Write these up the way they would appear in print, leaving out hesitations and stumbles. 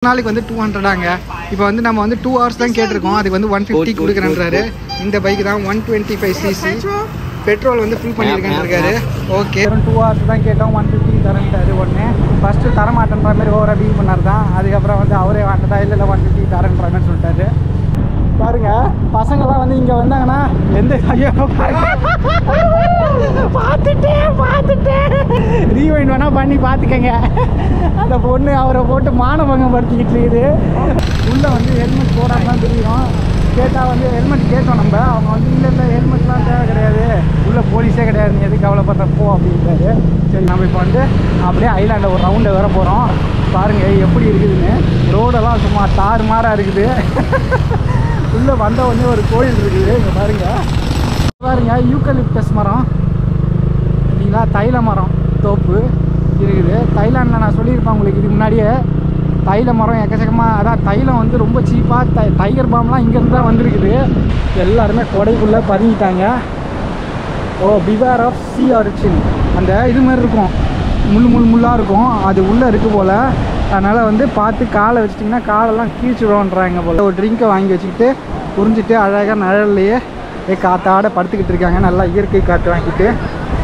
நாளைக்கு வந்து 200ங்க. இப்போ வந்து நம்ம வந்து 2 hours தான் கேட்டிருக்கோம். அதுக்கு வந்து 150 கொடுக்குறேன்றாரு. இந்த பைக் தான் 125cc பெட்ரோல் வந்து ஃபில் பண்ணியிருக்கேன்னு இருக்காரு. ஓகே 2 hours தான் கேட்டோம், 150 தரேன்ட்டாரு. ஒன்று ஃபஸ்ட்டு தரமாட்டேன்ற மாதிரி ஓவராக டீல் பண்ணார் தான். அதுக்கப்புறம் வந்து அவரே வாங்கிட்டா இல்லை 150 தரேன்ற மாதிரி சொல்லிட்டாரு. பாருங்க பசங்கள்லாம் வந்து இங்கே வந்தாங்கன்னா எந்த பார்த்துட்டேன் ரீவைண்ட் வேணால் பண்ணி பார்த்துக்கங்க. அந்த பொண்ணு அவரை போட்டு மானபங்கம் படுத்திக்கிட்டு இருக்குது. உள்ளே வந்து ஹெல்மெட் போடாமல் தான் தெரியும். கேட்டால் வந்து ஹெல்மெட் கேட்டோம் நம்ம. அவங்க வந்து இல்லை ஹெல்மெட்லாம் தேவை கிடையாது, உள்ளே போலீஸே கிடையாது, நீ எதுக்கு கவலைப்படுற போ அப்படின்றாரு. சரி நம்ம இப்போ வந்து அப்படியே ஐலாண்டில் ஒரு ரவுண்டு வர போகிறோம். பாருங்கள் எப்படி இருக்குதுன்னு. ரோடெல்லாம் சும்மா தாறுமாறாக இருக்குது. உள்ளே வந்த உடனே ஒரு கோயில் இருக்குது. இங்கே பாருங்கள் யூக்கலிப்டஸ் மரம் இல்லைங்களா, தைல மரம் தோப்பு இருக்குது. தைலாண்டில் நான் சொல்லியிருப்பேன் உங்களுக்கு இதுக்கு முன்னாடியே. தைல மரம் எக்கச்சக்கமாக, அதான் தைலம் வந்து ரொம்ப சீப்பாக டைகர் பாம்லாம் இங்கேருந்து தான் வந்திருக்குது. எல்லாருமே கொடைக்குள்ளே பதுங்கிட்டாங்க. ஓ பிவேர் ஆஃப் சி ஆர்ச்சின், அந்த இது மாதிரி இருக்கும், முள்ளாக இருக்கும், அது உள்ளே இருக்குது போல். அதனால் வந்து பார்த்து காலை வச்சிட்டிங்கன்னா காலெல்லாம் கீழ்ச்சிடுவோன்றாங்க போல். ஒரு ட்ரிங்கை வாங்கி வச்சுக்கிட்டு புரிஞ்சுட்டு அழகாக நிழல்லையே காற்றாட படுத்துக்கிட்டு இருக்காங்க. நல்லா இயற்கை காற்று வாங்கிட்டு.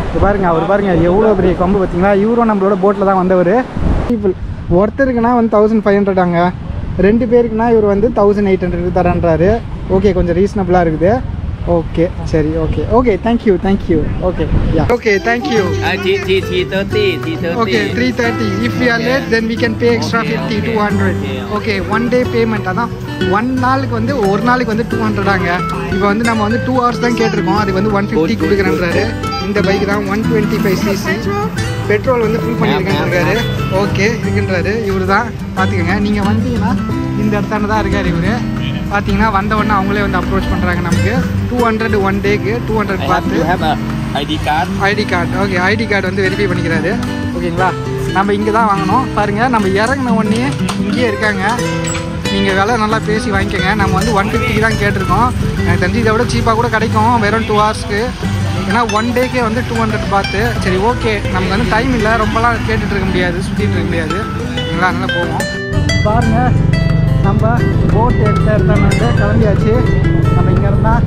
இப்போ பாருங்கள் அவர் பாருங்கள் எவ்வளோ பெரிய கொம்பு பார்த்தீங்களா. இவரும் நம்மளோட போட்டில் தான் வந்தவர். பீப்புள் ஒருத்தருக்குன்னா வந்து 1500ங்க, 2 பேருக்குன்னா இவர் வந்து 1800 தரேன்றாரு. ஓகே கொஞ்சம் ரீசனபிளாக இருக்குது. ஓகே சரி okay thank you okay thank you. Okay 330. If we are late then we can pay extra 50 200. Okay 1 day payment. அதான் 1 நாளுக்கு வந்து ஒரு நாளைக்கு வந்து 200ங்க. இப்போ வந்து நம்ம வந்து 2 hours தான் கேட்டிருக்கோம். அதுக்கு வந்து 150 கொடுக்குறேன்றாரு. இந்த பைக் தான் 125cc பெட்ரோல் வந்து ஃபில் பண்ணியிருக்கேன்னு இருக்காரு. ஓகே இருக்குன்றாரு. இவர் தான் பார்த்துக்கோங்க. நீங்கள் வந்தீங்கன்னா இந்த இடத்தான தான் இருக்கார் இவர். பார்த்தீங்கன்னா வந்த உடனே அவங்களே வந்து அப்ரோச் பண்ணுறாங்க. நமக்கு 200 1 டேக்கு 200 பார்த்து ID card. Okay ID card வந்து வெரிஃபை பண்ணிக்கிறாரு. ஓகேங்களா, நம்ம இங்கே தான் வாங்கணும். பாருங்கள் நம்ம இறங்கின உடனே இங்கேயே இருக்காங்க. நீங்கள் விலை நல்லா பேசி வாங்கிக்கோங்க. நம்ம வந்து 150 தான் கேட்டிருக்கோம். எனக்கு தெரிஞ்சு இதை விட சீப்பாக கூட கிடைக்கும் வெறும் 2 ஹவர்ஸ்க்கு. ஏன்னா 1 டேக்கே வந்து 200 பார்த்து. சரி ஓகே நமக்கு வந்து டைம் இல்லை, ரொம்பலாம் கேட்டுட்டு இருக்க முடியாது, சுற்றிட்டு இருக்க முடியாது. நல்லா நல்லா போவோம். பாருங்கள் நம்ம போட் எடுத்து வந்து கிளம்பியாச்சு. நம்ம இங்கே இருந்தால்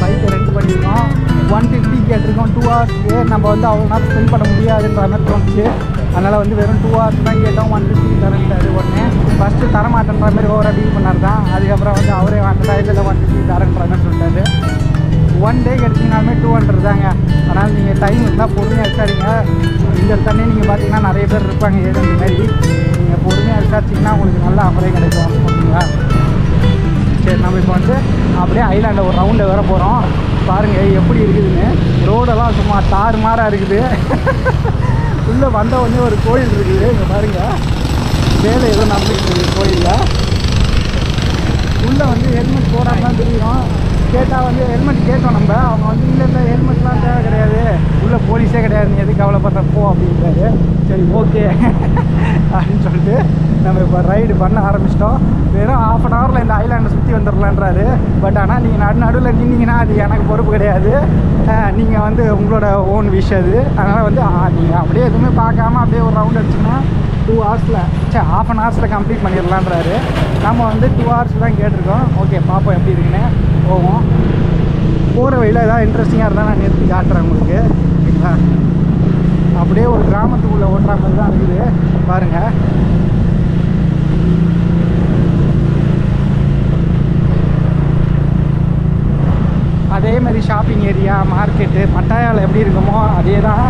பைக்கை ரெண்ட் பண்ணியிருக்கோம். 150 கேட்டிருக்கோம் 2 ஹவர்ஸ்க்கு. நம்ம வந்து அவ்வளோ நேரம் ஸ்பெண்ட் பண்ண முடியாதுன்ற மாதிரி தோணுச்சு. அதனால் வந்து வெறும் 2 hours தான் கேட்டோம். 150 தரேன்ட்டாரு. ஒன்று ஃபஸ்ட்டு தரமாட்டேன்ற மாதிரி ஓவராக டீல் பண்ணார் தான். அதுக்கப்புறம் வந்து அவரே வாங்கிட்டா இல்லை 150 தரேன்ற மாதிரி சொல்லிட்டாரு. 1 day எடுத்திங்கனாலுமே 200 தாங்க. அதனால் நீங்கள் டைம் இருந்தால் பொறுமையாக விசாரிங்க. இந்த இடத்தானே நீங்கள் பார்த்தீங்கன்னா நிறைய பேர் இருப்பாங்க ஏஜென்ட் மாதிரி. நீங்கள் பொறுமையாக விசாரிச்சிங்கன்னா உங்களுக்கு நல்ல ஆஃபரே கிடைக்கும். ஓகேங்களா, சரி நம்ம இப்போ வந்து அப்படியே ஐலாண்டில் ஒரு ரவுண்டு வர போகிறோம். பாருங்கள் எப்படி இருக்குதுன்னு. ரோடெல்லாம் சும்மா தாறுமாறாக இருக்குது. உள்ளே வந்த உடனே ஒரு கோயில் இருக்குது. இங்கே பாருங்கள் வேலை ஏதோ நடந்துக்கிட்டு இருக்குது கோயிலில். உள்ளே வந்து ஹெல்மெட் போடாமல் தான் தெரியும். கேட்டால் வந்து ஹெல்மெட் கேட்டோம் நம்ம. அவங்க வந்து இல்லை ஹெல்மெட்லாம் தேவை கிடையாது, உள்ளே போலீஸே கிடையாது, நீ எதுக்கு கவலைப்படுற போ அப்படின்றாரு. சரி ஓகே அப்படின்னு சொல்லிட்டு நம்ம இப்போ ரைடு பண்ண ஆரம்பிச்சிட்டோம். வெறும் 1/2 hourல இந்த ஐலாண்டை சுற்றி வந்துடலான்றாரு. பட் ஆனால் நீங்கள் நடுவில் நின்னீங்கன்னா அது எனக்கு பொறுப்பு கிடையாது. நீங்கள் வந்து உங்களோட ஓன் விஷ் அது. அதனால் வந்து நீங்கள் அப்படியே எதுவுமே பார்க்காம அப்படியே ஒரு ரவுண்ட் அடிச்சிங்கன்னா 2 ஹவர்ஸில் 1/2 hours கம்ப்ளீட் பண்ணிடலான்றாரு. நம்ம வந்து 2 hours தான் கேட்டிருக்கோம். ஓகே பார்ப்போம் எப்படி இருக்குன்னு போவோம். போகிற வழியில் ஏதாவது இன்ட்ரெஸ்டிங்காக இருந்தால் நான் நிறுத்தி காட்டுறேன் உங்களுக்கு. ஓகேங்களா, அப்படியே ஒரு கிராமத்துக்குள்ளே ஓட்டுற மாதிரி தான் இருக்குது. பாருங்கள் அதேமாதிரி ஷாப்பிங் ஏரியா மார்க்கெட்டு பட்டாயாவில் எப்படி இருக்குமோ அதே தான்.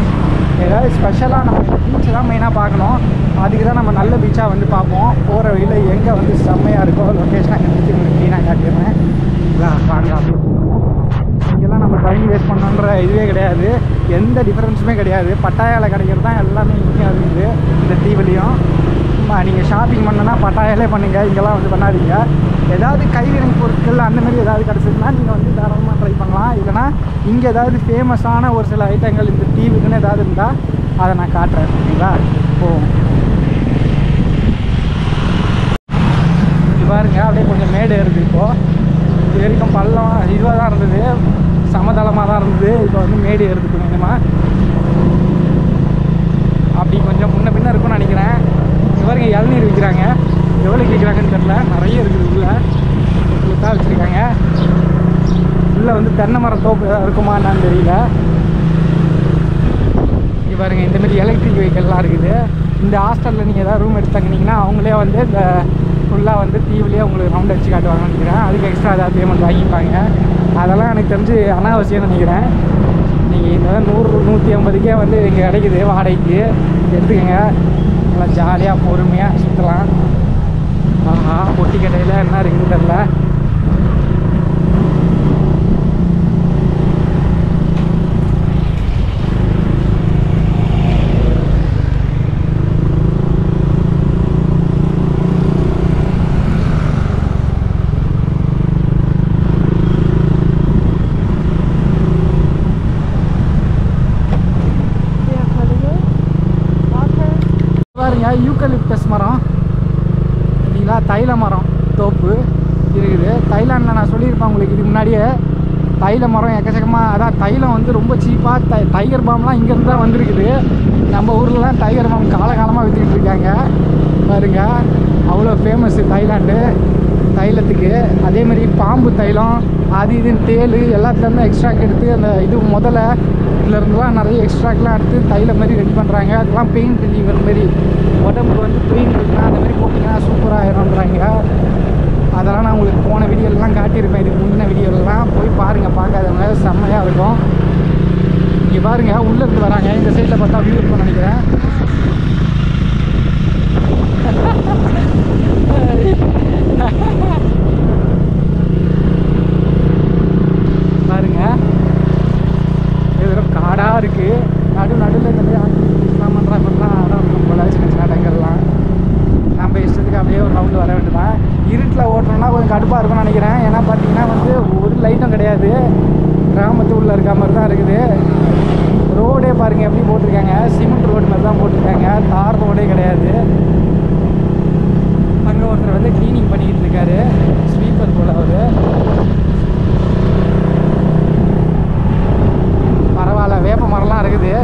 ஏதாவது ஸ்பெஷலாக நம்ம பீச்சை தான் மெயினாக பார்க்கணும். அதுக்கு தான் நம்ம நல்ல பீச்சாக வந்து பார்ப்போம். போகிற வழியில் எங்கே வந்து செம்மையாக இருக்கோ லொக்கேஷனாக எடுத்து உங்களுக்கு க்ளீனாக காட்டிடுறேன். வாங்க இங்கெல்லாம் நம்ம டைம் வேஸ்ட் பண்ணணுன்ற இதுவே கிடையாது, எந்த டிஃப்ரென்ஸுமே கிடையாது. பட்டாயாவில் கிடைக்கிறது தான் எல்லாமே இங்கே இருக்குது இந்த தீவிலையும். நீங்கள் ஷாப்பிங் பண்ணனா பட்டாயாலே பண்ணுங்கள், இங்கெல்லாம் வந்து பண்ணாதீங்க. ஏதாவது கைவினை பொருட்கள் அந்தமாரி ஏதாவது கிடச்சிதுன்னா நீங்கள் வந்து தாராளமாக ட்ரை பண்ணலாம். இல்லைனா இங்கே ஏதாவது ஃபேமஸான ஒரு சில ஐட்டங்கள் இந்த தீவுக்குன்னு ஏதாவது இருந்தால் அதை நான் காட்டுறேன். ஓகேங்களா, போவோம். இது பாருங்க அப்படியே கொஞ்சம் மேடு இருக்குது. இப்போது இது வரைக்கும் பள்ளம் இதுவாக தான் இருந்தது, சமதளமாக தான் இருந்தது. இப்போ வந்து மேடு ஏறுது கொஞ்சமாக. அப்படி கொஞ்சம் முன்ன பின்ன இருக்கும்னு நினைக்கிறேன். இங்கே பாருங்க இளநீர் விற்கிறாங்க. எவ்வளோ கேட்குறாங்கன்னு தெரில. நிறைய இருக்குது உள்ள தான் வச்சுருக்காங்க. உள்ளே வந்து தென்னை மரம் தோப்பு இருக்குமா என்னான்னு தெரியல. இங்கே பாருங்கள், இந்தமாரி எலக்ட்ரிக் வெஹிக்கல்லாம் இருக்குது. இந்த ஹாஸ்டலில் நீங்கள் எதாவது ரூம் எடுத்து தங்கினீங்கன்னா அவங்களே வந்து இந்த ஃபுல்லாக வந்து தீவுலேயே உங்களுக்கு ரவுண்ட் அடிச்சு காட்டுவாங்கன்னு நினைக்கிறேன். அதுக்கு எக்ஸ்ட்ரா ஏதாவது பேமெண்ட் வாங்கிப்பாங்க. அதெல்லாம் எனக்கு தெரிஞ்சு அனாவசியம்னு நினைக்கிறேன். நீங்கள் இந்த 100-150க்கே வந்து இங்கே கிடைக்குது வாடகைக்கு. எடுத்துக்கோங்க, நல்லா ஜாலியாக பொறுமையாக சுற்றலாம். ஆஹா, பொட்டி கடையில் என்ன இருக்குன்னு தெரில. பாருங்க, யூக்கலிப்டஸ் மரம் இல்லைங்களா, தைல மரம் தோப்பு இருக்குது. தைலாண்டில் நான் சொல்லியிருப்பேன் உங்களுக்கு இதுக்கு முன்னாடியே. தைல மரம் எக்கச்சக்கமாக, அதான் தைலம் வந்து ரொம்ப சீப்பாக டைகர் பாம்லாம் இங்கேருந்து தான் வந்திருக்குது. நம்ம ஊர்லலாம் டைகர் பாம் காலகாலமாக விற்றுக்கிட்டு இருக்காங்க. பாருங்க, அவ்வளோ ஃபேமஸ்ஸு தைலாண்டு தைலத்துக்கு. அதேமாதிரி பாம்பு தைலம் அது இதுன்னு தேள் எல்லாத்துலேருந்து எக்ஸ்ட்ராக்ட் எடுத்து அந்த இது முதல்ல இதுலேருந்துலாம் நிறைய எக்ஸ்ட்ராக்ட்லாம் எடுத்து தைலம் மாதிரி ரெடி பண்ணுறாங்க. அதெல்லாம் பெயின் ரிலீவர் மாரி, உடம்புக்கு வந்து பெயின் இருக்குன்னா அந்த மாதிரி போட்டிங்கன்னா சூப்பராக ஆயிரும்ன்றாங்க. அதெல்லாம் நான் உங்களுக்கு போன வீடியோலாம் காட்டியிருப்பேன். இதுக்கு முந்தின வீடியோலாம் போய் பாருங்கள், பார்க்காதவங்க செம்மையாக இருக்கும். இங்கே பாருங்கள், உள்ளேருந்து வராங்க. இந்த சைடில் பார்த்தா வியூ இருக்கும்னு நினைக்கிறேன். பாருங்க, இதெல்லாம் காடாக இருக்குது. நடுவில் இந்த மாதிரி ஆக்டிவிட்டிஸ்லாம் பண்ணுற மாதிரிலாம் இடம் இருக்கும் போல, சின்ன சின்ன இடங்கள்லாம். நம்ம இஷ்டத்துக்கு அப்படியே ஒரு ரவுண்டு வர வேண்டியதான். இருட்டில் ஓட்டணும்னா கொஞ்சம் கடுப்பாக இருக்கும்னு நினைக்கிறேன். ஏன்னா பார்த்தீங்கன்னா வந்து ஒரு லைட்டும் கிடையாது, கிராமத்து உள்ளே இருக்க மாதிரி தான் இருக்குது. ரோடே பாருங்கள் எப்படி போட்டிருக்காங்க, சிமெண்ட் ரோடு மாதிரி தான் போட்டிருக்காங்க, தார் ரோடே கிடையாது. அங்கே ஒருத்தர் வந்து க்ளீனிங் பண்ணிக்கிட்டு இருக்காரு, ஸ்வீப்பர் போல் அவர். பரவாயில்ல, வேப்ப மரம்லாம் இருக்குது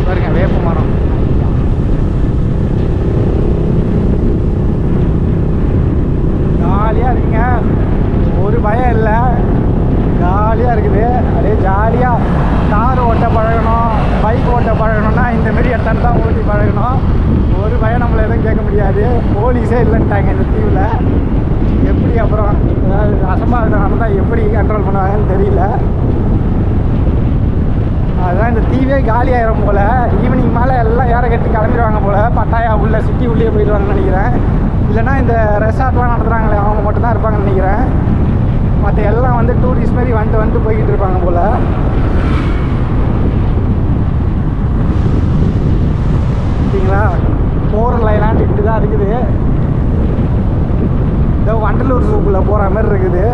பாருங்க, வேப்ப மரம். ஜாலியாக இருக்குங்க, ஒரு பயம் இல்லை, ஜாலியாக இருக்குது. அதே ஜாலியாக கார் ஓட்ட பழகணும், பைக் ஓட்ட பழகணும்னா இந்தமாரி இடத்துல தான் ஓட்டி பழகணும். ஒரு பயம் நம்மளை எதுவும் கேட்க முடியாது. போலீஸே இல்லைன்ட்டாங்க இந்த தீவில். எப்படி அப்புறம் ஏதாவது அசம்பாவிதம் நடந்தால் எப்படி கண்ட்ரோல் பண்ணுவாங்கன்னு தெரியல. அதுதான் இந்த தீவே காலியாயிரும் போல். ஈவினிங் மேலே எல்லாம் ஏற கட்டி கிளம்பிடுவாங்க போல். பட்டாயா உள்ள சிட்டி உள்ளே போயிடுவாங்கன்னு நினைக்கிறேன். இல்லைனா இந்த ரெசார்ட்லாம் நடத்துகிறாங்களே அவங்க மட்டும்தான் இருப்பாங்கன்னு நினைக்கிறேன். மற்ற எல்லாம் வந்து டூரிஸ்ட் மாதிரி வந்துட்டு போய்கிட்டு இருப்பாங்க போல். சரிங்களா, போகிற லைனாண்டு இப்படி தான் இருக்குது. இதோ வண்டலூர் ஜூக்குள்ளே போகிற மாதிரி இருக்குது.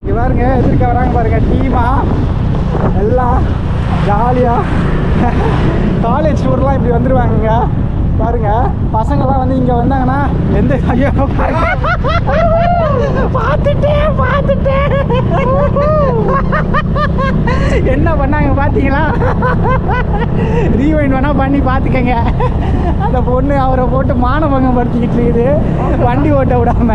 இங்கே பாருங்க, எதிர்க்க வராங்க பாருங்க, டீமா எல்லாம் ஜாலியாக காலேஜ் டூர்லாம் இப்படி வந்துடுவாங்க. பாருங்க, பசங்கள்லாம் வந்து இங்கே வந்தாங்கன்னா எந்த பார்த்துட்டேன் என்ன பண்ணாங்க பார்த்தீங்களா? ரீவைண்ட் வேணால் பண்ணி பார்த்துக்கங்க. அந்த பொண்ணு அவரை போட்டு மானபங்கம் படுத்திக்கிட்டு இருக்குது, வண்டி ஓட்ட விடாம.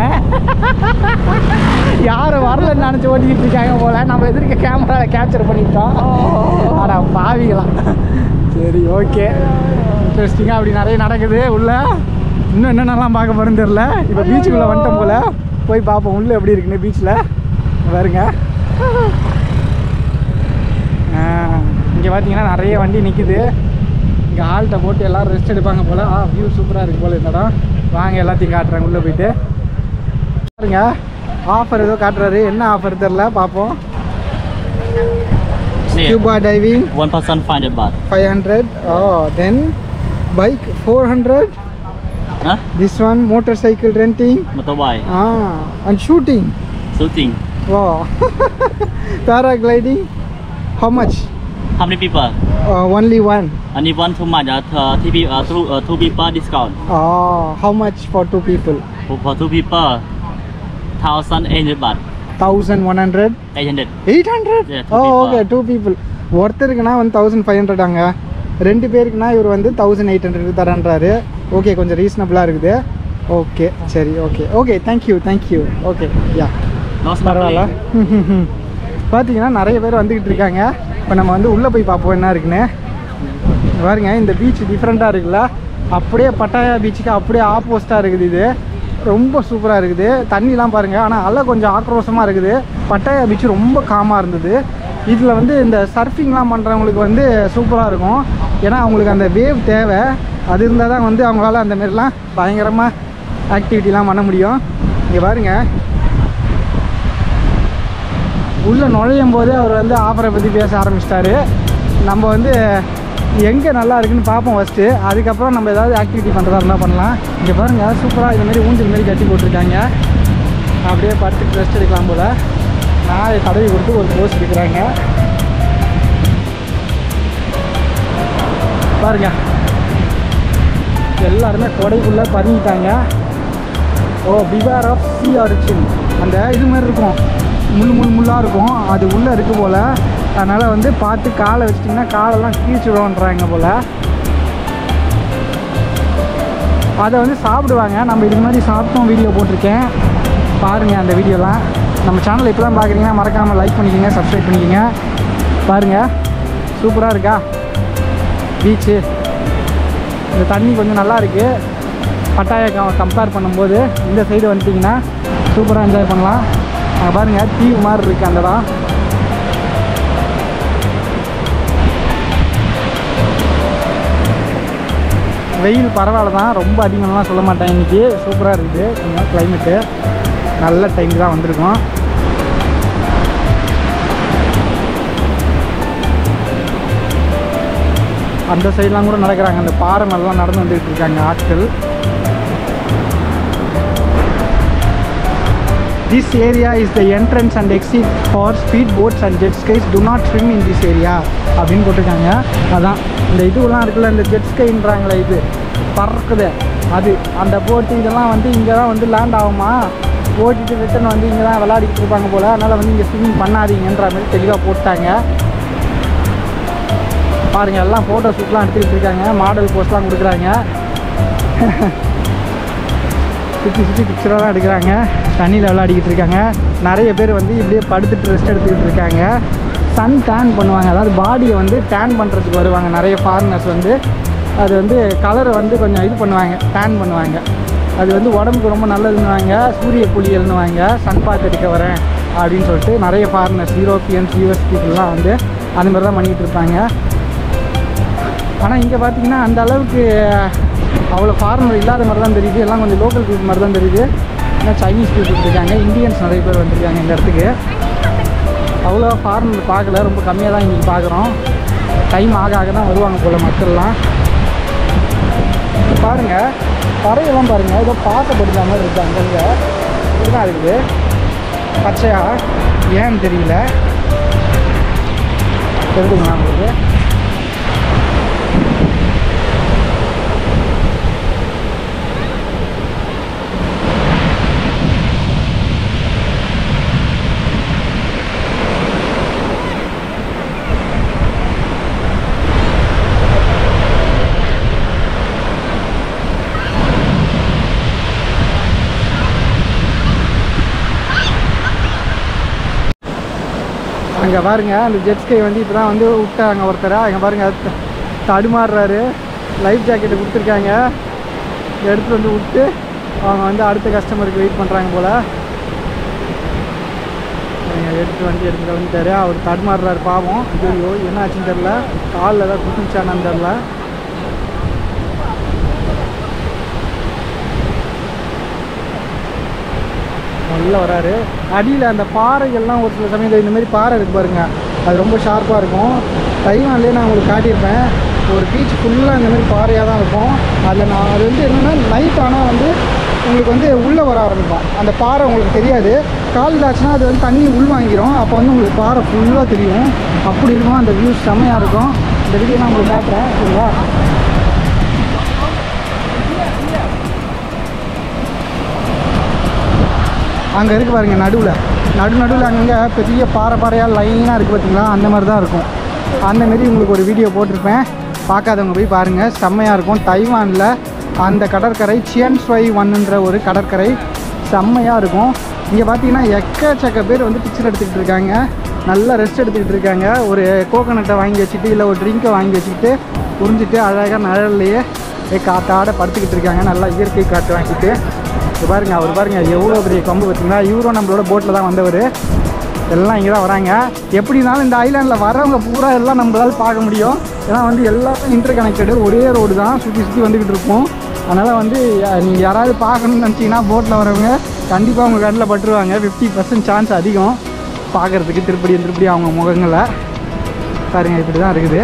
யாரும் வரலன்னு நினச்சி ஓட்டிக்கிட்டு இருக்காங்க போல. நம்ம எதிர்க்க கேமராவில் கேப்சர் பண்ணிட்டோம். ஆனால் பாவிக்கலாம். சரி, ஓகே, இன்ட்ரெஸ்டிங்காக அப்படி நிறைய நடக்குது உள்ள. இன்னும் என்னென்னலாம் பார்க்க போகிறேன்னு தெரில. இப்போ பீச்சுக்குள்ளே வந்துட்டோம் போல், போய் பார்ப்போம் உள்ளே எப்படி இருக்குன்னு. பீச்சில் பாருங்க, இங்கே பார்த்தீங்கன்னா நிறைய வண்டி நிற்குது. இங்கே ஆள்கிட்ட போட்டு எல்லோரும் ரெஸ்ட் எடுப்பாங்க போல். வியூ சூப்பராக இருக்குது போல் இந்த இடம். வாங்க எல்லாத்தையும் காட்டுறாங்க உள்ளே போயிட்டு. பாருங்க, ஆஃபர் ஏதோ காட்டுறாரு. என்ன ஆஃபர் தெரில, பார்ப்போம். Scuba diving 1 person 500 baht. 500. Oh, then bike 400. Huh? This one motorcycle renting. Motorbike. And shooting. Shooting. Wow. Paragliding. How much? How many people? Only one. Only one too much. Two people discount. How much for two people? For two people, 1,800 baht. 1100 800. 800 Yeah, two O people. Okay 2 people ஒருத்தருக்குனா வந்து 1500 அங்க 2 பேருக்குனா இவர் வந்து 1800 தரேன்றாரு okay கொஞ்சம் ரீசனபிளா இருக்குது okay சரி okay okay thank you okay yeah No பரவாயில்ல snorkeling. பார்த்தீங்கன்னா நிறைய பேர் வந்துக்கிட்டு இருக்காங்க இப்போ நம்ம வந்து உள்ளே போய் பார்ப்போம் என்ன இருக்குன்னு பாருங்க இந்த பீச் டிஃப்ரெண்ட்டாக இருக்குல்ல அப்படியே பட்டாயா பீச்சுக்கு அப்படியே ஆப்போசிட்டாக இருக்குது இது ரொம்ப சூப்பராக இருக்குது தண்ணிலாம் பாருங்கள் ஆனால் அலை கொஞ்சம் ஆக்ரோஷமாக இருக்குது பட்டாயா பீச் ரொம்ப காமாக இருந்தது இதில் வந்து இந்த சர்ஃபிங்லாம் பண்ணுறவங்களுக்கு வந்து சூப்பராக இருக்கும் ஏன்னா அவங்களுக்கு அந்த வேவ் தேவை அது இருந்தால் தான் வந்து அவங்களால அந்த மாதிரிலாம் பயங்கரமாக ஆக்டிவிட்டிலாம் பண்ண முடியும் இங்கே பாருங்கள் உள்ளே நுழையும் போதே அவர் வந்து ஆஃபரை பற்றி பேச ஆரம்பிச்சிட்டாரு நம்ம வந்து எங்கே நல்லா இருக்குன்னு பார்ப்போம் ஃபஸ்ட்டு அதுக்கப்புறம் நம்ம ஏதாவது ஆக்டிவிட்டி பண்ணுறதா இருந்தால் பண்ணலாம் இங்கே பாருங்கள் சூப்பராக இதுமாரி ஊஞ்சல் மாரி கட்டி போட்டிருக்காங்க அப்படியே படுத்துட்டு ரெஸ்ட் எடுக்கலாம் போல் நான் தடவி கொடுத்து ஒரு போஸ் எடுக்கிறாங்க பாருங்க எல்லாருமே கொடைக்குள்ளே பதுங்கிட்டாங்க ஓ பிவார் ஆஃப் சீ ஆரிஜின் அந்த இது மாதிரி இருக்கும் முள்ளாக இருக்கும் அது உள்ளே இருக்கு போல் அதனால் வந்து பார்த்து காலை வச்சிட்டிங்கன்னா காலெல்லாம் கீழ்ச்சிடுவோன்றாங்க போல் அதை வந்து சாப்பிடுவாங்க நம்ம இது மாதிரி சாப்பிட்டோம் வீடியோ போட்டிருக்கேன் பாருங்கள் அந்த வீடியோலாம் நம்ம சேனல் இப்போ தான் பார்க்குறீங்கன்னா மறக்காமல் லைக் பண்ணிக்கோங்க சப்ஸ்கிரைப் பண்ணிக்கோங்க பாருங்கள் சூப்பராக இருக்கா பீச்சு இந்த தண்ணி கொஞ்சம் நல்லா இருக்குது பட்டாயா கம்பேர் பண்ணும்போது இந்த சைடு வந்துட்டிங்கன்னா சூப்பராக என்ஜாய் பண்ணலாம் அங்கே பாருங்கள் தீவு மாதிரி இருக்குது அந்த இடம் வெயில் பரவாயில்ல தான் ரொம்ப அதிகமாகலாம் சொல்ல மாட்டேன் இன்றைக்கி சூப்பராக இருக்குது கொஞ்சம் கிளைமேட்டு நல்ல டைம் தான் வந்திருக்கோம் அந்த சைட்லாம் கூட நடக்கிறாங்க அந்த பாறை மேலாம் நடந்து வந்துகிட்டு இருக்காங்க ஆட்கள் This area is the entrance and exit for speed boats and jet skis. Do not swim in this area. அப்படின்னு போட்டிருக்காங்க அதான் இந்த இதுவெல்லாம் இருக்குல்ல இந்த ஜெட் ஸ்கைன்றாங்களே இது பறக்குது அது அந்த போட்டு இதெல்லாம் வந்து இங்கே தான் வந்து லேண்ட் ஆகுமா ஓட்டிட்டு ரிட்டன் வந்து இங்கே தான் விளையாடிக்கிட்டு இருப்பாங்க போல் அதனால் வந்து இங்கே ஸ்விம்மிங் பண்ணாதீங்கன்ற மாதிரி தெளிவாக போட்டாங்க பாருங்கள் எல்லாம் ஃபோட்டோ ஷூட்லாம் எடுத்துக்கிட்டு இருக்காங்க மாடல் போஸ்ட்லாம் கொடுக்குறாங்க சுற்றி பிக்சராக தான் எடுக்கிறாங்க தண்ணியில் விளையாடிக்கிட்டு இருக்காங்க நிறைய பேர் வந்து இப்படியே படுத்துட்டு ரெஸ்ட் எடுத்துக்கிட்டு இருக்காங்க சன் டேன் பண்ணுவாங்க அதாவது பாடியை வந்து டேன் பண்ணுறதுக்கு வருவாங்க நிறைய ஃபாரினர்ஸ் வந்து அது வந்து கலரை வந்து கொஞ்சம் இது பண்ணுவாங்க டேன் பண்ணுவாங்க அது வந்து உடம்புக்கு ரொம்ப நல்லதுன்னுவாங்க சூரிய குளியல்னுவாங்க சன் பாத் எடுக்க வரேன் அப்படின்னு சொல்லிட்டு நிறைய ஃபாரினர்ஸ் யூரோப்பியன்ஸ் யூஎஸ் பீப்புளெலாம் வந்து அந்த மாதிரி தான் பண்ணிக்கிட்டு இருப்பாங்க ஆனால் இங்கே பார்த்தீங்கன்னா அந்த அளவுக்கு அவ்வளோ ஃபாரினர் இல்லாத மாதிரி தான் தெரியுது எல்லாம் கொஞ்சம் லோக்கல் பீப்புள் மாதிரி தான் தெரியுது ஏன்னா சைனீஸ் பீப்புள் இருக்காங்க இந்தியன்ஸ் நிறைய பேர் வந்துருக்காங்க இந்த இடத்துக்கு அவ்வளோ ஃபாரினர் பார்க்கல ரொம்ப கம்மியாக தான் இன்றைக்கி பார்க்குறோம் டைம் ஆக தான் வருவாங்க போல் மக்கள்லாம் பாருங்கள் பறையெல்லாம் பாருங்கள் ஏதோ பாசப்படுத்த மாதிரி இருக்குது அங்கங்கே இப்படிதான் இருக்குது பச்சையா ஏன்னு தெரியல தெரிஞ்சுங்களா உங்களுக்கு அங்கே பாருங்க அந்த ஜெட் ஸ்கை வந்து இப்போ தான் வந்து விட்டாங்க ஒருத்தரை அங்கே பாருங்கள் தடுமாறுறாரு லைஃப் ஜாக்கெட்டை கொடுத்துருக்காங்க எடுத்துகிட்டு வந்து விட்டு அவங்க வந்து அடுத்த கஸ்டமருக்கு வெயிட் பண்ணுறாங்க போல் எடுத்துகிட்டு வந்துட்டாரு அவர் தடுமாறுறாரு பாவம் ஐயோ என்ன ஆச்சுன்னு தெரில காலில் ஏதாவது குட்டிச்சானான்னு தெரில நல்லா வராரு அடியில் அந்த பாறைகள்லாம் ஒரு சில சமயத்தில் இந்த மாதிரி பாறை இருக்கு பாருங்க அது ரொம்ப ஷார்ப்பாக இருக்கும் தைவான்லேயே நான் உங்களுக்கு காட்டியிருப்பேன் ஒரு பீச் ஃபுல்லாக இந்த மாதிரி பாறையாக தான் இருக்கும் அதில் நான் அது வந்து என்னென்னா நைட் ஆனால் வந்து உங்களுக்கு வந்து உள்ளே வர ஆரம்பிக்கும் அந்த பாறை உங்களுக்கு தெரியாது கால் ஆச்சுன்னா அது வந்து தண்ணி உள்வாங்கிடும் அப்போ வந்து உங்களுக்கு பாறை ஃபுல்லாக தெரியும் அப்படி இருக்கும் அந்த வியூஸ் செம்மையாக இருக்கும் இந்த வீடியோ நான் உங்களுக்கு காட்டுறேன் சரிங்களா அங்கே இருக்கு பாருங்க நடுவில் நடுவில் அங்கே பெரிய பாறையாக லைனாக இருக்குது பார்த்தீங்களா, அந்த மாதிரி தான் இருக்கும். அந்தமாரி உங்களுக்கு ஒரு வீடியோ போட்டிருப்பேன், பார்க்காதவங்க போய் பாருங்கள், செம்மையாக இருக்கும். தைவானில் அந்த கடற்கரை சியன் ஸ்வை ஒன்னுன்ற ஒரு கடற்கரை செம்மையாக இருக்கும். இங்கே பார்த்தீங்கன்னா எக்கச்சக்க பேர் வந்து பிக்சர் எடுத்துக்கிட்டு இருக்காங்க, நல்லா ரெஸ்ட் எடுத்துக்கிட்டு இருக்காங்க. ஒரு கோகோனட்டை வாங்கி வச்சுட்டு இல்லை ஒரு ட்ரிங்கை வாங்கி வச்சுக்கிட்டு உறிஞ்சிட்டு அழகாக நிழல்லையே காத்தாட படுத்துக்கிட்டு இருக்காங்க, நல்லா இயற்கை காற்று வாங்கிட்டு. இது பாருங்கள், அவர் பாருங்கள் எவ்வளோ பெரிய கொம்பு பார்த்தீங்களா. இவரும் நம்மளோட போட்டில் தான் வந்தவர், எல்லாம் இங்கே தான் வராங்க. எப்படினாலும் இந்த ஐலாண்டில் வரவங்க பூரா எல்லாம் நம்மளால் பார்க்க முடியும். ஏன்னா வந்து எல்லாரும் இன்டர் கனெக்டடு, ஒரே ரோடு தான், சுற்றி சுற்றி வந்துக்கிட்டு இருப்போம். அதனால் வந்து நீங்கள் யாராவது பார்க்கணுன்னு நினச்சிங்கன்னா போட்டில் வரவங்க கண்டிப்பாக அவங்க கண்ணில் பட்டுருவாங்க. 50% சான்ஸ் அதிகம் பார்க்குறதுக்கு திருப்படி அவங்க முகங்களை பாருங்கள். இப்படி தான் இருக்குது.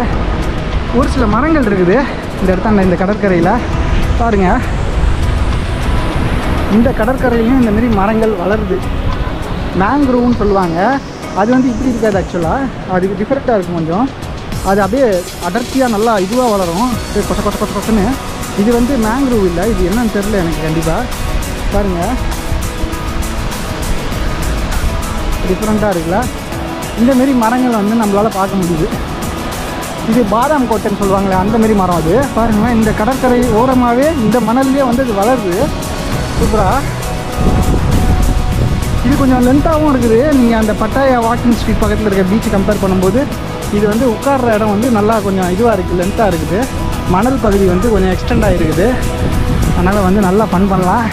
ஒரு சில மரங்கள் இருக்குது இந்த இடத்தாண்ட, இந்த கடற்கரையில் பாருங்கள். இந்த கடற்கரையிலையும் இந்தமாரி மரங்கள் வளருது, மேங்க்ரோவ்னு சொல்லுவாங்க. அது வந்து இப்படி இருக்காது ஆக்சுவலாக, அதுக்கு டிஃப்ரெண்ட்டாக இருக்கும் கொஞ்சம். அது அப்படியே அடர்த்தியாக நல்லா இதுவாக வளரும், கொச கொசன்னு. இது வந்து மேங்க்ரோவ் இல்லை, இது என்னன்னு தெரில எனக்கு கண்டிப்பாக. பாருங்கள் டிஃப்ரெண்ட்டாக இருக்குல்ல. இந்தமாரி மரங்கள் வந்து நம்மளால் பார்க்க முடியுது. இது பாதாம் கோட்டைன்னு சொல்லுவாங்களே அந்தமாரி மரம் அது. பாருங்கள் இந்த கடற்கரை ஓரமாகவே இந்த மணல்லையே வந்து இது வளருது சூப்பராக. இது கொஞ்சம் லென்த்தாகவும் இருக்குது. நீங்கள் அந்த பட்டாயா வாக்கிங் ஸ்ட்ரீட் பக்கத்தில் இருக்க பீச்சு கம்பேர் பண்ணும்போது இது வந்து உட்கார்ற இடம் வந்து நல்லா கொஞ்சம் இதுவாக இருக்குது, லென்த்தாக இருக்குது. மணல் பகுதி வந்து கொஞ்சம் எக்ஸ்டெண்ட் ஆகிருக்குது, அதனால் வந்து நல்லா ஃபன் பண்ணலாம்.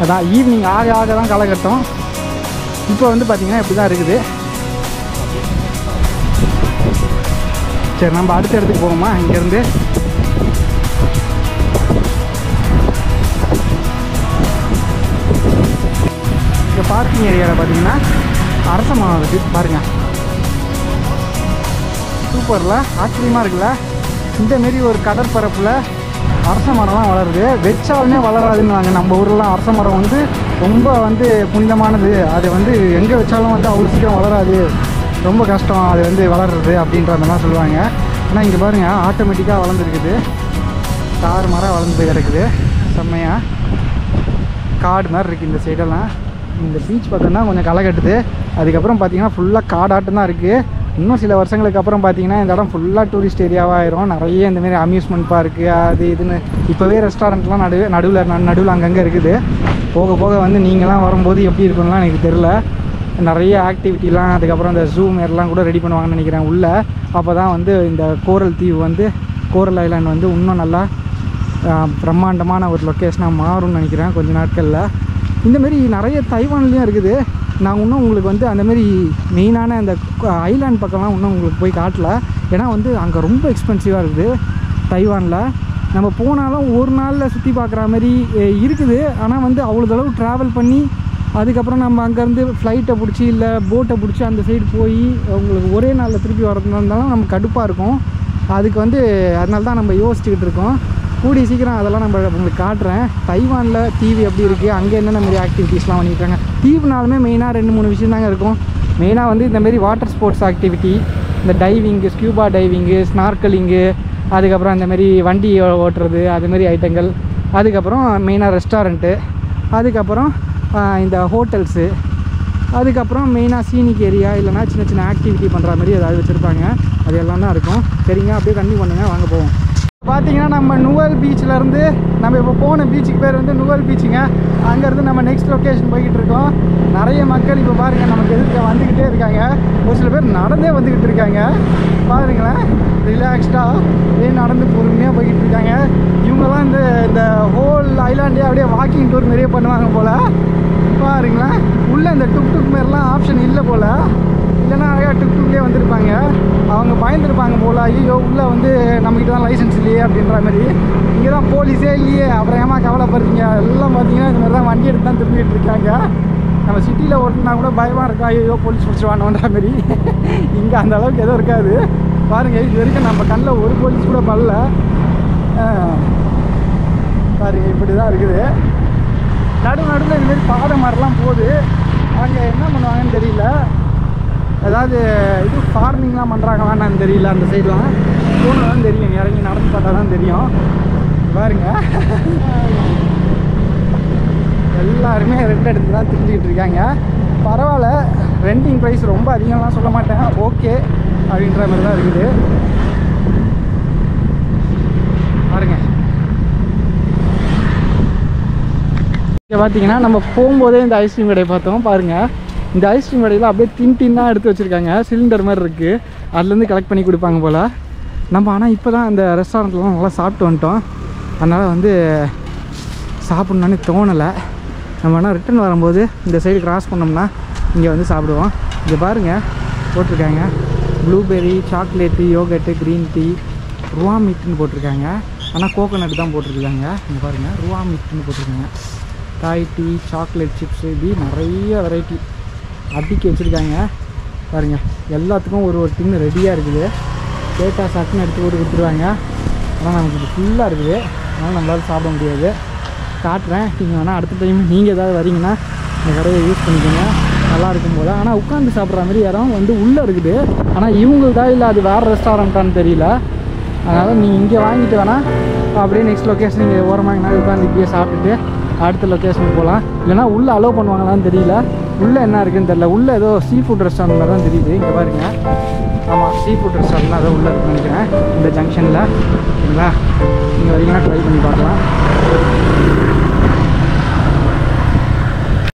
அதான் ஈவினிங் ஆக தான் காலகட்டம். இப்போ வந்து பார்த்திங்கன்னா இப்படி தான் இருக்குது. சரி, நம்ம அடுத்த இடத்துக்கு போவோமா இங்கேருந்து. இந்த பார்க்கிங் ஏரியாவில் பார்த்தீங்கன்னா அரச மரம் இருக்குது பாருங்கள், சூப்பரில் ஆச்சரியமாக இருக்குல்ல. இந்தமாரி ஒரு கடற்பரப்பில் அரச மரம்லாம் வளருது. வச்சாலுமே வளராதுன்னு நம்ம ஊர்லாம் அரச மரம் வந்து ரொம்ப வந்து புனிதமானது, அது வந்து எங்கே வச்சாலும் வந்து அவ்வளோ சீக்கிரம் வளராது, ரொம்ப கஷ்டம் அது வந்து வளர்றது அப்படின்ற மாதிரிலாம் சொல்லுவாங்க. ஆனால் இங்கே பாருங்கள் ஆட்டோமேட்டிக்காக வளர்ந்துருக்குது, தாறு மரம் வளர்ந்து கிடக்குது செம்மையாக. காடு மாதிரி இருக்குது இந்த சைடெல்லாம். இந்த பீச் பக்கம் தான் கொஞ்சம் களை கட்டுது, அதுக்கப்புறம் பார்த்திங்கன்னா ஃபுல்லாக காடாட்டம் தான் இருக்குது. இன்னும் சில வருஷங்களுக்கு அப்புறம் பார்த்திங்கன்னா இந்த இடம் ஃபுல்லாக டூரிஸ்ட் ஏரியாவாக ஆயிரும். நிறைய இந்தமாரி அம்யூஸ்மெண்ட் பார்க்கு அது இதுன்னு இப்போவே ரெஸ்டாரண்ட்லாம் நடுவில் அங்கங்கே இருக்குது. போக போக வந்து நீங்களாம் வரும்போது எப்படி இருக்குன்னா எனக்கு தெரில. நிறைய ஆக்டிவிட்டிலாம் அதுக்கப்புறம் இந்த ஜூ மாரிலாம் கூட ரெடி பண்ணுவாங்கன்னு நினைக்கிறேன் உள்ளே. அப்போ தான் வந்து இந்த கோரல் தீவு வந்து கோரல் ஐலாண்ட் வந்து இன்னும் நல்லா பிரம்மாண்டமான ஒரு லொக்கேஷனாக மாறும்னு நினைக்கிறேன் கொஞ்ச நாட்களில். இந்தமாரி நிறைய தைவான்லேயும் இருக்குது. நான் இன்னும் உங்களுக்கு வந்து அந்தமாரி மெயினான அந்த ஐலாண்ட் பக்கம்லாம் இன்னும் உங்களுக்கு போய் காட்டல. ஏன்னா வந்து அங்கே ரொம்ப எக்ஸ்பென்சிவாக இருக்குது தைவானில். நம்ம போனாலும் ஒரு நாளில் சுற்றி பார்க்குற மாதிரி இருக்குது. ஆனால் வந்து அவ்வளோதளவு ட்ராவல் பண்ணி அதுக்கப்புறம் நம்ம அங்கேருந்து ஃப்ளைட்டை பிடிச்சி இல்லை போட்டை பிடிச்சி அந்த சைடு போய் உங்களுக்கு ஒரே நாளில் திருப்பி வரதுனால இருந்தாலும் நமக்கு கடுப்பாக இருக்கும். அதுக்கு வந்து அதனால தான் நம்ம யோசிச்சுக்கிட்டு இருக்கோம். கூடிய சீக்கிரம் அதெல்லாம் நம்ம உங்களுக்கு காட்டுறேன். தைவானில் தீவு எப்படி இருக்குது, அங்கே என்னென்ன மாதிரி ஆக்டிவிட்டீஸ்லாம் பண்ணியிருக்காங்க. தீவுனாலுமே மெயினாக 2-3 விஷயம் தாங்க இருக்கும். மெயினாக வந்து இந்தமாரி வாட்டர் ஸ்போர்ட்ஸ் ஆக்டிவிட்டி, இந்த டைவிங்கு, ஸ்கியூபா டைவிங்கு, ஸ்னார்க்கலிங்கு, அதுக்கப்புறம் அந்தமாரி வண்டி ஓட்டுறது அதுமாரி ஐட்டங்கள், அதுக்கப்புறம் மெயினாக ரெஸ்டாரண்ட்டு, அதுக்கப்புறம் இந்த ஹோட்டல்ஸு, அதுக்கப்புறம் மெயினாக சீனிக் ஏரியா இல்லைனா சின்ன சின்ன ஆக்டிவிட்டி பண்ணுற மாதிரி ஏதாவது வச்சுருப்பாங்க. அது எல்லாம் தான் இருக்கும். சரிங்க, அப்படியே கண்டினியூ பண்ணுங்கள், வாங்க போவோம். பார்த்தீங்கன்னா நம்ம நுவல் பீச்சிலேருந்து நம்ம இப்போ போன பீச்சுக்கு பேர் வந்து நுவல் பீச்சுங்க. அங்கேருந்து நம்ம நெக்ஸ்ட் லொக்கேஷன் போய்கிட்டு இருக்கோம். நிறைய மக்கள் இப்போ பாருங்கள் நமக்கு எதிர்க்க வந்துக்கிட்டே இருக்காங்க. ஒரு சில பேர் நடந்தே வந்துக்கிட்டு இருக்காங்க பாருங்களேன், ரிலாக்ஸ்டாக நடந்து பொறுமையாக போய்கிட்டு இருக்காங்க. இவங்கெல்லாம் இந்த ஹோல் ஐலாண்டே அப்படியே வாக்கிங் டூர் நிறைய பண்ணுவாங்க போல். பாருங்களேன், உள்ளே இந்த டுக் மாரிலாம் ஆப்ஷன் இல்லை போல், இல்லைன்னா அழகாக டுக்லேயே வந்திருப்பாங்க. அவங்க பயந்துருப்பாங்க போல், ஐயோ உள்ளே வந்து நம்மக்கிட்ட தான் லைசன்ஸ் இல்லையே அப்படின்ற மாதிரி. இங்கே தான் போலீஸே இல்லையே, அப்புறம் ஏமா கவலைப்படுறீங்க. எல்லாம் பார்த்தீங்கன்னா இந்த மாதிரி தான் வண்டி எடுத்து தான் திரும்பிட்டு இருக்காங்க. நம்ம சிட்டியில் ஓட்டினா கூட பயமாக இருக்கா, ஐயோ போலீஸ் பிடிச்சிருவானோன்ற மாதிரி. இங்கே அந்த அளவுக்கு எதுவும் இருக்காது. பாருங்கள், இது வரைக்கும் நம்ம கண்ணில் ஒரு போலீஸ் கூட படல. பாருங்கள், இப்படி தான் இருக்குது. நடுவில் இதுமாரி பாதை மாதிரிலாம் போகுது. அங்கே என்ன பண்ணுவாங்கன்னு தெரியல, ஏதாவது இது ஃபார்மிங்லாம் பண்ணுறாங்களான்னு தெரியல. அந்த சைட்லாம் போனால் தான் தெரியும், இறங்கி நடந்து பார்த்தா தான் தெரியும். பாருங்க, எல்லாருமே ரெண்டு இடத்துல தான் திரிஞ்சிக்கிட்டு இருக்காங்க. பரவாயில்ல, ரெண்டிங் ப்ரைஸ் ரொம்ப அதிகம்லாம் சொல்ல மாட்டேன், ஓகே அப்படின்ற மாதிரி தான் இருக்குது. பாருங்க, இங்கே பார்த்தீங்கன்னா நம்ம போகும்போதே இந்த ஐஸ்கிரீம் கடையை பார்த்தோம். பாருங்கள், இந்த ஐஸ்கிரீம் கடையில் அப்படியே டின்னாக எடுத்து வச்சுருக்காங்க, சிலிண்டர் மாதிரி இருக்குது, அதுலேருந்து கலெக்ட் பண்ணி கொடுப்பாங்க போல். நம்ம ஆனால் இப்போ தான் அந்த ரெஸ்டாரண்ட்லாம் நல்லா சாப்பிட்டு வந்துட்டோம், அதனால் வந்து சாப்பிட்ணுன்னு தோணலை. நம்ம வேணால் ரிட்டன் வரும்போது இந்த சைடு கிராஸ் பண்ணோம்னா இங்கே வந்து சாப்பிடுவோம். இங்கே பாருங்கள் போட்டிருக்காங்க, blueberry, chocolate, yogurt, green tea, ருவா மீட்டுன்னு போட்டிருக்காங்க. ஆனால் கோகோனட் தான் போட்டிருக்காங்க. இங்கே பாருங்கள், ருவா மீட்டுன்னு போட்டிருக்காங்க. தாய் டீ, சாக்லேட் சிப்ஸு, இப்படி நிறைய வெரைட்டி அடுக்கி வச்சுருக்காங்க. பாருங்கள், எல்லாத்துக்கும் ஒரு ஒரு டின்னு ரெடியாக இருக்குது. கேட்டால் சட்டுன்னு எடுத்து போட்டு கொடுத்துருவாங்க. ஆனால் நமக்கு இது ஃபுல்லாக இருக்குது, அதனால் நம்மளால் சாப்பிட முடியாது. காட்டுறேன், நீங்கள் வேணால் அடுத்த டைம் நீங்கள் ஏதாவது வரீங்கன்னா இந்த கடையை யூஸ் பண்ணிக்கோங்க, நல்லா இருக்கும் போல். ஆனால் உட்காந்து சாப்பிட்ற மாதிரி யாரும் வந்து உள்ளே இருக்குது, ஆனால் இவங்கள்தா இல்லை அது வேறு ரெஸ்டாரண்ட்டான்னு தெரியல. அதனால் நீங்கள் இங்கே வாங்கிட்டு வேணால் அப்படியே நெக்ஸ்ட் லொக்கேஷன் இங்கே ஓரமாங்கன்னா உட்காந்து இப்படியே சாப்பிட்டுட்டு அடுத்த லொக்கேஷனுக்கு போகலாம். இல்லைனா உள்ளே அலோவ் பண்ணுவாங்களான்னு தெரியல, உள்ளே என்ன இருக்குதுன்னு தெரியல. உள்ளே ஏதோ சீ ஃபுட் ரெஸ்டாரண்ட் தான் தெரியுது. இங்கே பாருங்கள், ஆமாம் சீ ஃபுட் ரெஸ்டாரண்ட் தான் ஏதோ உள்ளே இருக்குன்னு நினைக்கிறேன் இந்த ஜங்ஷனில். சரிங்களா, நீங்கள் வரீங்கன்னா ட்ரை பண்ணி பார்க்கலாம்.